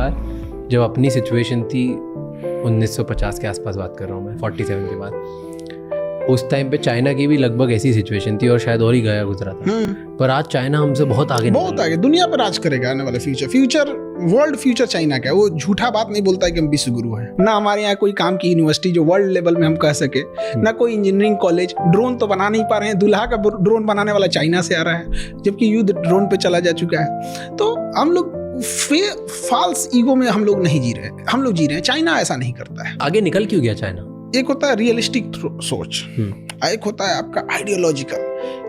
बार जब अपनी सिचुएशन थी 1950 के आसपास बात कर रहा हूँ मैं, 47 के बाद, उस टाइम पे चाइना की भी लगभग ऐसी सिचुएशन थी और शायद और ही गया गुजरा था। पर आज चाइना हमसे बहुत आगे दुनिया पर राज करेगा आने वाला फ्यूचर वर्ल्ड फ्यूचर चाइना का है। वो झूठा बात नहीं बोलता है कि हम विश्व गुरु हैं। ना हमारे यहाँ कोई काम की यूनिवर्सिटी जो वर्ल्ड लेवल में हम कह सके, ना कोई इंजीनियरिंग कॉलेज। ड्रोन तो बना नहीं पा रहे हैं, दूल्हा का ड्रोन बनाने वाला चाइना से आ रहा है, जबकि युद्ध ड्रोन पे चला जा चुका है। तो हम लोग फॉल्स ईगो में हम लोग नहीं जी रहे, हम लोग जी रहे हैं। चाइना ऐसा नहीं करता है। आगे निकल क्यों गया चाइना? एक होता है रियलिस्टिक सोच, एक होता है आपका आइडियोलॉजिकल,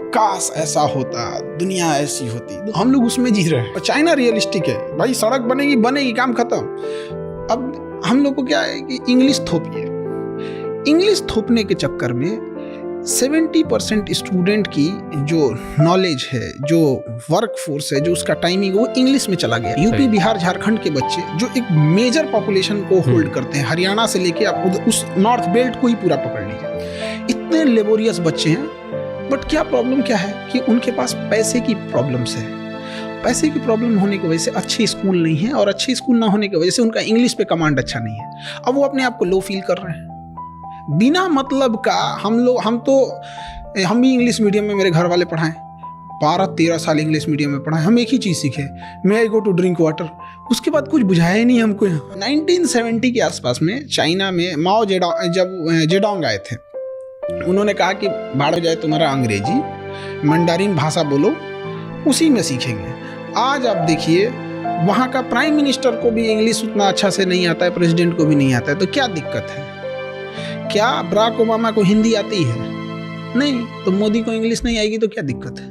काश ऐसा होता, दुनिया ऐसी होती। तो हम लोग उसमें जी रहे हैं। और चाइना रियलिस्टिक है, भाई सड़क बनेगी काम खत्म। अब हम लोग को क्या है कि इंग्लिश थोपिए। इंग्लिश थोपने के चक्कर में 70% स्टूडेंट की जो नॉलेज है, जो वर्क फोर्स है, जो उसका टाइमिंग, वो इंग्लिश में चला गया। यूपी, बिहार, झारखंड के बच्चे जो एक मेजर पॉपुलेशन को होल्ड करते हैं, हरियाणा से लेके आप उस नॉर्थ बेल्ट को ही पूरा पकड़ लीजिए, इतने लेबोरियस बच्चे हैं। बट क्या प्रॉब्लम क्या है कि उनके पास पैसे की प्रॉब्लम्स है। पैसे की प्रॉब्लम होने की वजह से अच्छे स्कूल नहीं है, और अच्छे स्कूल ना होने की वजह से उनका इंग्लिश पे कमांड अच्छा नहीं है। अब वो अपने आप को लो फील कर रहे हैं बिना मतलब का। हम भी इंग्लिश मीडियम में मेरे घर वाले पढ़ाएं, 12-13 साल इंग्लिश मीडियम में पढ़ाएं। हम एक ही चीज़ सीखे, मे आई गो टू ड्रिंक वाटर। उसके बाद कुछ बुझाया ही नहीं हमको। 1970 के आसपास में चाइना में माओ जेडोंग आए थे। उन्होंने कहा कि बाढ़ हो जाए तुम्हारा अंग्रेजी, मंडारिन भाषा बोलो, उसी में सीखेंगे। आज आप देखिए, वहाँ का प्राइम मिनिस्टर को भी इंग्लिश उतना अच्छा से नहीं आता है, प्रेसिडेंट को भी नहीं आता है। तो क्या दिक्कत है? क्या बराक ओबामा को हिंदी आती है? नहीं। तो मोदी को इंग्लिश नहीं आएगी तो क्या दिक्कत है?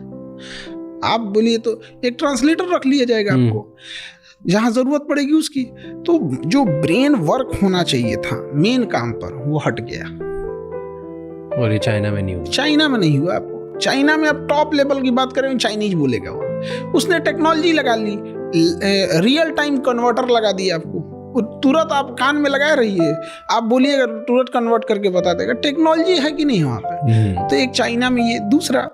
आप बोलिए तो एक ट्रांसलेटर रख लिया जाएगा आपको, जहां जरूरत पड़ेगी उसकी। तो जो ब्रेन वर्क होना चाहिए था मेन काम पर, वो हट गया। और ये चाइना में नहीं हुआ। चाइना में नहीं हुआ। आपको चाइना में आप टॉप लेवल की बात करें, चाइनीज बोलेगा वो। उसने टेक्नोलॉजी लगा ली, रियल टाइम कन्वर्टर लगा दिया आपको। तुरंत आप कान में लगाए रहिए, आप बोलिएगा तुरंत कन्वर्ट करके बता देगा। टेक्नोलॉजी है कि नहीं वहाँ पे? तो एक चाइना में ये। दूसरा,